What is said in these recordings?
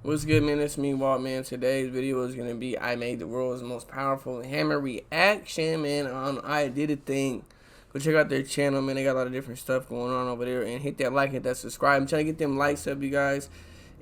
What's good, man? It's me, Walt, man. Today's video is going to be I made the world's most powerful hammer reaction, man, on I Did a Thing. Go check out their channel, man. They got a lot of different stuff going on over there. And hit that like, hit that subscribe. I'm trying to get them likes up, you guys.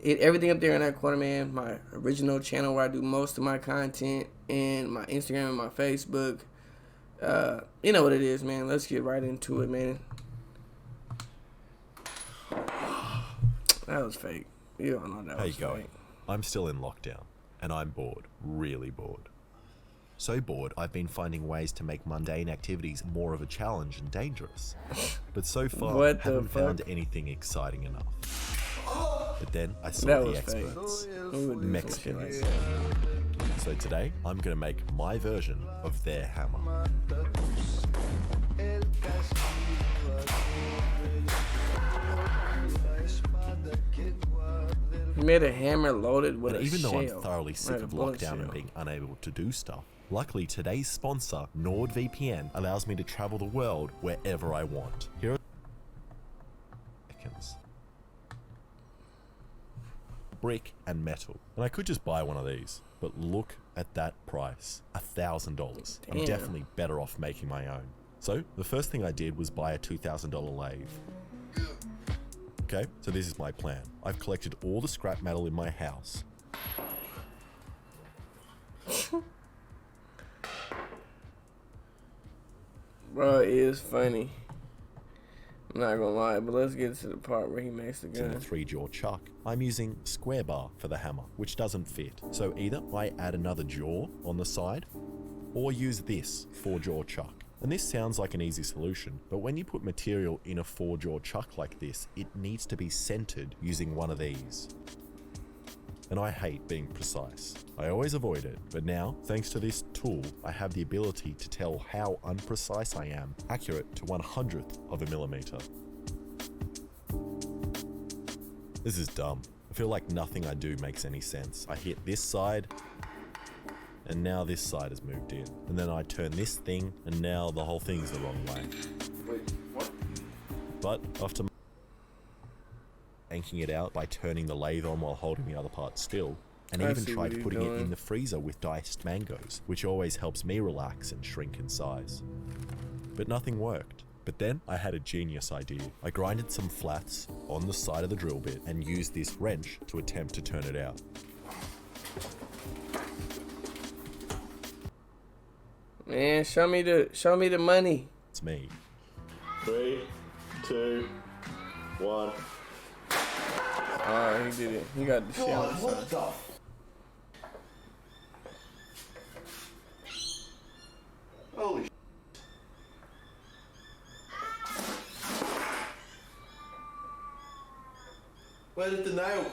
Everything up there in that corner, man. My original channel where I do most of my content. And my Instagram and my Facebook. You know what it is, man. Let's get right into it, man. That was fake. You don't know that was fake. I'm still in lockdown, and I'm bored, really bored. So bored, I've been finding ways to make mundane activities more of a challenge and dangerous. But so far, I haven't found anything exciting enough. But then I saw the experts, Mexicans. So today, I'm gonna make my version of their hammer. He made a hammer loaded with a shell. Even though I'm thoroughly sick of lockdown and being unable to do stuff, luckily today's sponsor, NordVPN, allows me to travel the world wherever I want. Here are seconds. Brick and metal. And I could just buy one of these, but look at that price, $1,000. I'm definitely better off making my own. So the first thing I did was buy a $2,000 lathe. Okay, so this is my plan. I've collected all the scrap metal in my house. Bro, it is funny. I'm not gonna lie, but let's get to the part where he makes the gun. In a 3-jaw chuck, I'm using square bar for the hammer, which doesn't fit. So either I add another jaw on the side, or use this 4-jaw chuck. And this sounds like an easy solution, but when you put material in a 4-jaw chuck like this, it needs to be centered using one of these. And I hate being precise. I always avoid it, but now, thanks to this tool, I have the ability to tell how unprecise I am, accurate to 1/100th of a millimeter. This is dumb. I feel like nothing I do makes any sense. I hit this side, and now this side has moved in. And then I turn this thing, and now the whole thing's the wrong way. Wait, what? But after yanking it out by turning the lathe on while holding the other part still, and I even tried putting it in the freezer with diced mangoes, which always helps me relax and shrink in size. But nothing worked. But then I had a genius idea. I grinded some flats on the side of the drill bit and used this wrench to attempt to turn it out. Man, show me the money. It's me. 3, 2, 1. Oh, he did it. He got the shell. What the? Holy. Where did the nail?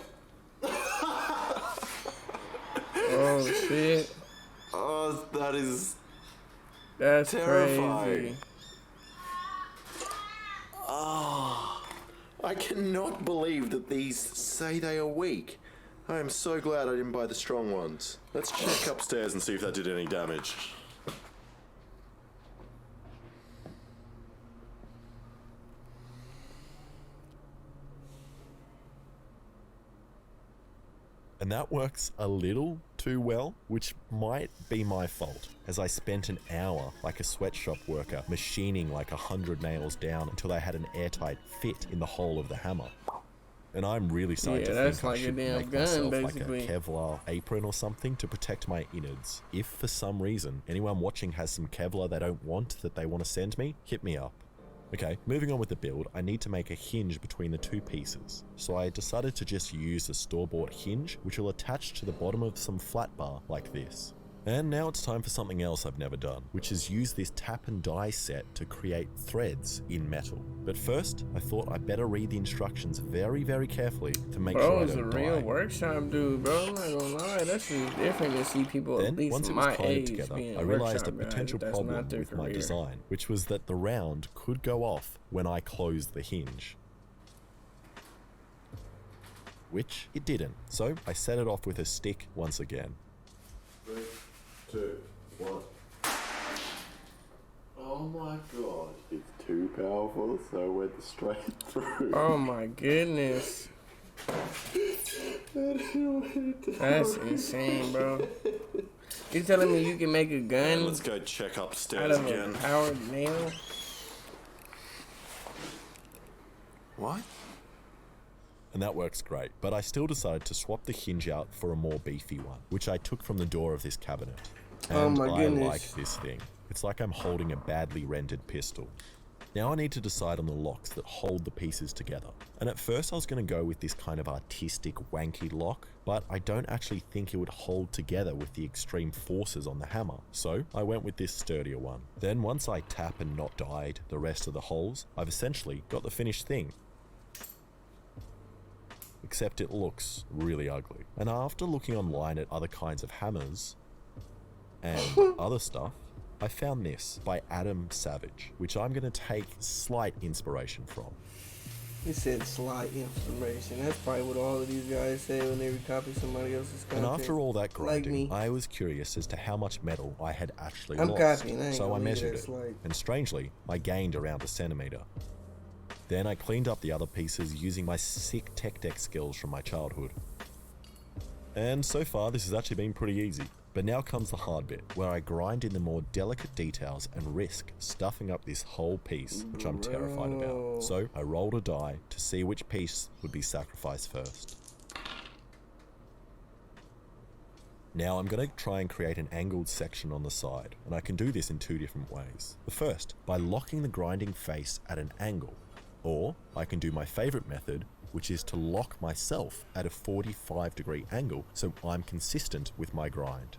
Oh shit. Oh, That's terrifying. crazy. Oh, I cannot believe that these say they are weak. I am so glad I didn't buy the strong ones. Let's check upstairs and see if that did any damage. And that works a little too well, which might be my fault, as I spent an hour like a sweatshop worker machining like 100 nails down until I had an airtight fit in the hole of the hammer. And I'm really starting to think I should make myself like a Kevlar apron or something to protect my innards. If for some reason anyone watching has some Kevlar they don't want that they want to send me, hit me up. Okay, moving on with the build, I need to make a hinge between the two pieces. So I decided to just use a store-bought hinge, which will attach to the bottom of some flat bar like this. And now it's time for something else I've never done, which is use this tap and die set to create threads in metal. But first, I thought I'd better read the instructions very, very carefully to make sure I don't die. Bro, it's a real workshop dude, bro. I'm not gonna lie, that's just different to see people at least my age together, I realized a potential problem with my design, which was that the round could go off when I closed the hinge. Which it didn't, so I set it off with a stick once again. 3, 2, 1. Oh my god, it's too powerful, so it went straight through. Oh my goodness. That's insane, bro. You telling me you can make a gun Let's go check out upstairs of again. a powered nail? What? And that works great, but I still decided to swap the hinge out for a more beefy one, which I took from the door of this cabinet. And Oh my goodness. I like this thing. It's like I'm holding a badly rendered pistol. Now I need to decide on the locks that hold the pieces together. And at first I was going to go with this kind of artistic wanky lock, but I don't actually think it would hold together with the extreme forces on the hammer. So I went with this sturdier one. Then once I tap and not dyed the rest of the holes, I've essentially got the finished thing. Except it looks really ugly. And after looking online at other kinds of hammers and other stuff, I found this by Adam Savage, which I'm going to take slight inspiration from. He said slight inspiration. That's probably what all of these guys say when they recopy somebody else's content. And after all that Like grinding, me. I was curious as to how much metal I had actually I'm lost. copying, I ain't So gonna I leave measured that it, slight. and strangely, I gained around 1 centimeter. Then I cleaned up the other pieces using my sick tech deck skills from my childhood. And so far, this has actually been pretty easy. But now comes the hard bit, where I grind in the more delicate details and risk stuffing up this whole piece, which I'm terrified about. So I rolled a die to see which piece would be sacrificed first. Now I'm going to try and create an angled section on the side, and I can do this in 2 different ways. The first, by locking the grinding face at an angle, or I can do my favorite method, which is to lock myself at a 45-degree angle so I'm consistent with my grind.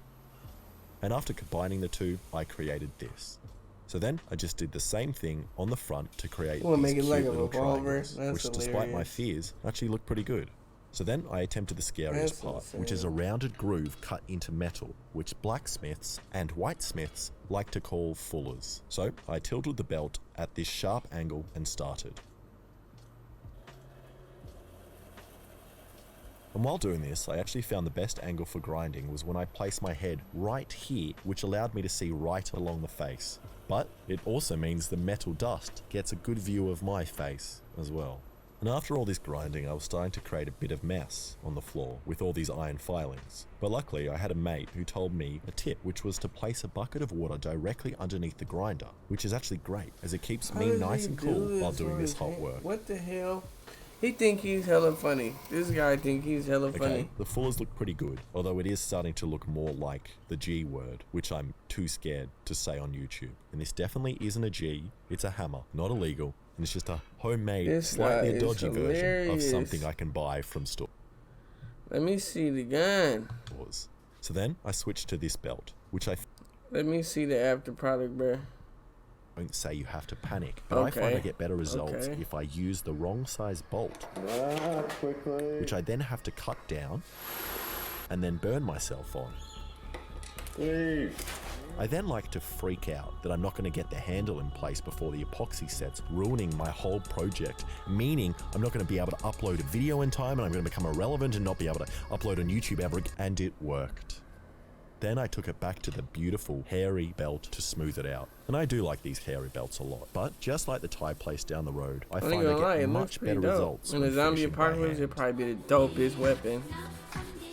And after combining the two, I created this. So then I just did the same thing on the front to create Wanna these make it cute like a little revolver? triangles, That's which despite my hilarious. fears, actually looked pretty good. So then I attempted the scariest That's part, which is a insane. rounded groove cut into metal, which blacksmiths and whitesmiths like to call fullers. So I tilted the belt at this sharp angle and started. And while doing this, I actually found the best angle for grinding was when I placed my head right here, which allowed me to see right along the face. But it also means the metal dust gets a good view of my face as well. And after all this grinding, I was starting to create a bit of mess on the floor with all these iron filings. But luckily, I had a mate who told me a tip, which was to place a bucket of water directly underneath the grinder, which is actually great, as it keeps me nice and cool while doing this hot work. What the hell? He think he's hella funny. This guy think he's hella funny. Okay, the fullers look pretty good, although it is starting to look more like the G word, which I'm too scared to say on YouTube. And this definitely isn't a G, it's a hammer, not illegal, and it's just a homemade, This slightly guy is dodgy version of hilarious. something I can buy from stores. Let me see the gun. So then I switched to this belt, which I Let me see the after product, bruh. don't say you have to panic, but I find I Okay. get better results Okay. if I use the wrong size bolt, Quickly. which I then have to cut down and then burn myself on. Please. I then like to freak out that I'm not going to get the handle in place before the epoxy sets, ruining my whole project, meaning I'm not going to be able to upload a video in time and I'm going to become irrelevant and not be able to upload on YouTube ever again. And it worked. Then I took it back to the beautiful hairy belt to smooth it out. And I do like these hairy belts a lot. But just like the Thai place down the road, I I ain't find gonna lie, I get it looks much pretty better dope. results In the when zombie finishing by apocalypse, hand. it'd probably be the dopest weapon.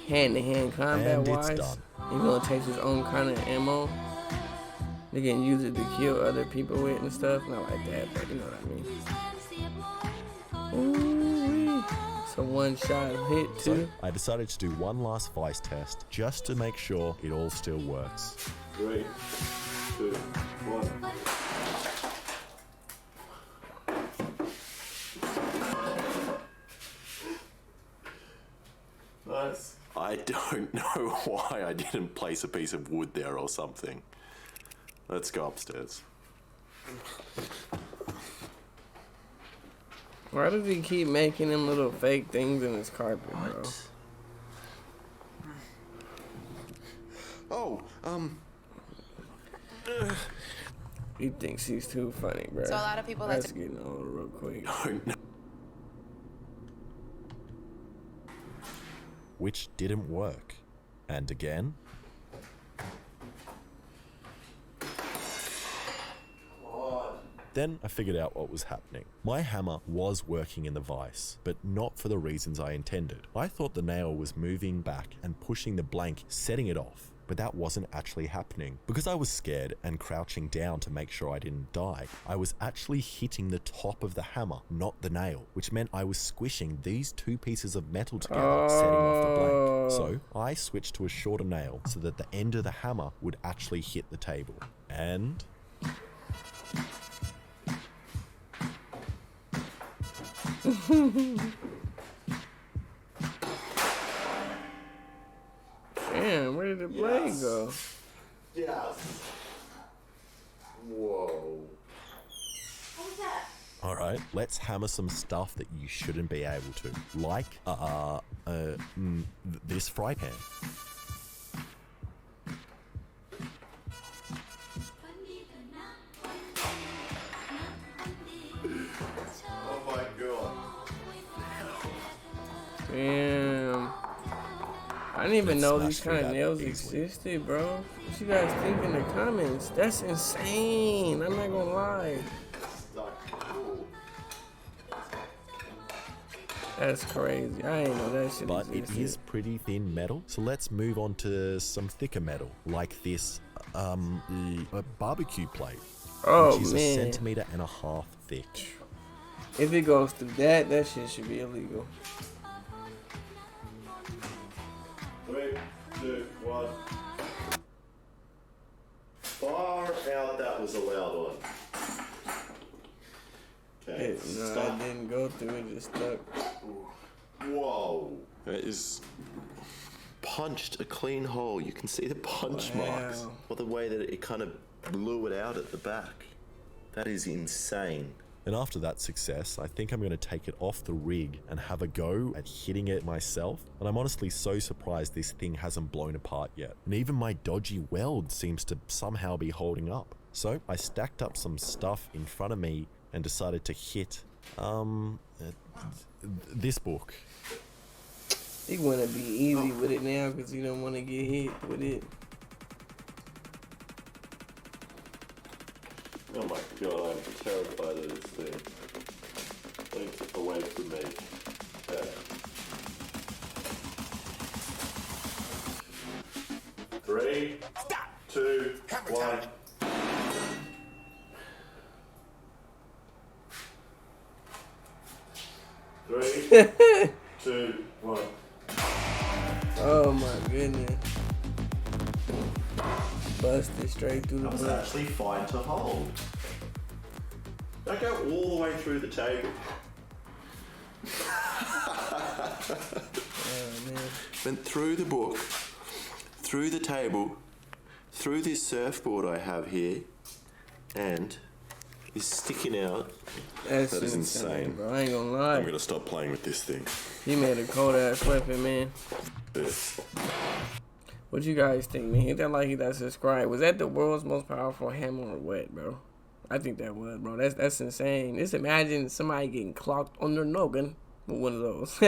Hand-to-hand combat And wise. it's done. He's gonna take his own kind of ammo. They can use it to kill other people with and stuff. Not like that, but you know what I mean. Ooh-wee. It's a one-shot hit So too. I decided to do one last vice test just to make sure it all still works. 3, 2, 1. Nice. I don't know why I didn't place a piece of wood there or something. Let's go upstairs. Why does he keep making them little fake things in his carpet, bro? Oh, He thinks he's too funny, bro. So a lot of people like That's getting old real quick. don't know. Which didn't work. And again. Then I figured out what was happening. My hammer was working in the vise, but not for the reasons I intended. I thought the nail was moving back and pushing the blank, setting it off. But that wasn't actually happening. Because I was scared and crouching down to make sure I didn't die, I was actually hitting the top of the hammer, not the nail, which meant I was squishing these two pieces of metal together, setting off the blank. So I switched to a shorter nail so that the end of the hammer would actually hit the table. And... Damn, where did the blade go? Yes. Whoa. What was that? Alright, let's hammer some stuff that you shouldn't be able to. Like, this fry pan. Oh my god. Damn. I didn't even Let's know smash these through kind of that nails easily. existed, bro. What you guys think in the comments? That's insane. I'm not gonna lie. That's crazy. I ain't know that shit But it existed. is pretty thin metal, so let's move on to some thicker metal, like this a barbecue plate, Oh which is man. 1.5 centimeters thick. If it goes through that, that shit should be illegal. 3, 2, 1. Far out that was a loud one. Okay, No, it stop. didn't go through. It just stuck. Whoa. That is punched a clean hole. You can see the punch marks. Wow. Or the way that it kind of blew it out at the back. That is insane. And after that success, I think I'm going to take it off the rig and have a go at hitting it myself. And I'm honestly so surprised this thing hasn't blown apart yet. And even my dodgy weld seems to somehow be holding up. So I stacked up some stuff in front of me and decided to hit this book. He want to be easy with it now because he don't want to get hit with it. Oh my god, I'm terrified of this thing. Please, away from me. Okay. 3, 2, 1. Three, 2, 1. Oh my goodness. Busted straight through the That was butt. actually fine to hold. Don't go all the way through the table. Oh man. Went through the book, through the table, through this surfboard I have here, and is sticking out. That's That is insane. bro. I ain't gonna I'm lie. gonna stop playing with this thing. He made a cold ass weapon, man. This. What you guys think, man? Hit that like, hit that subscribe. Was that the world's most powerful hammer or what, bro? I think that was, bro. That's insane. Just imagine somebody getting clocked on their noggin with one of those.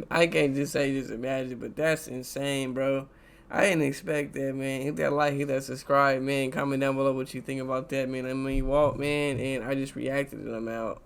I can't just say just imagine, but that's insane, bro. I didn't expect that, man. Hit that like, hit that subscribe, man. Comment down below what you think about that, man. I mean, Walt, man, and I just reacted and I'm out.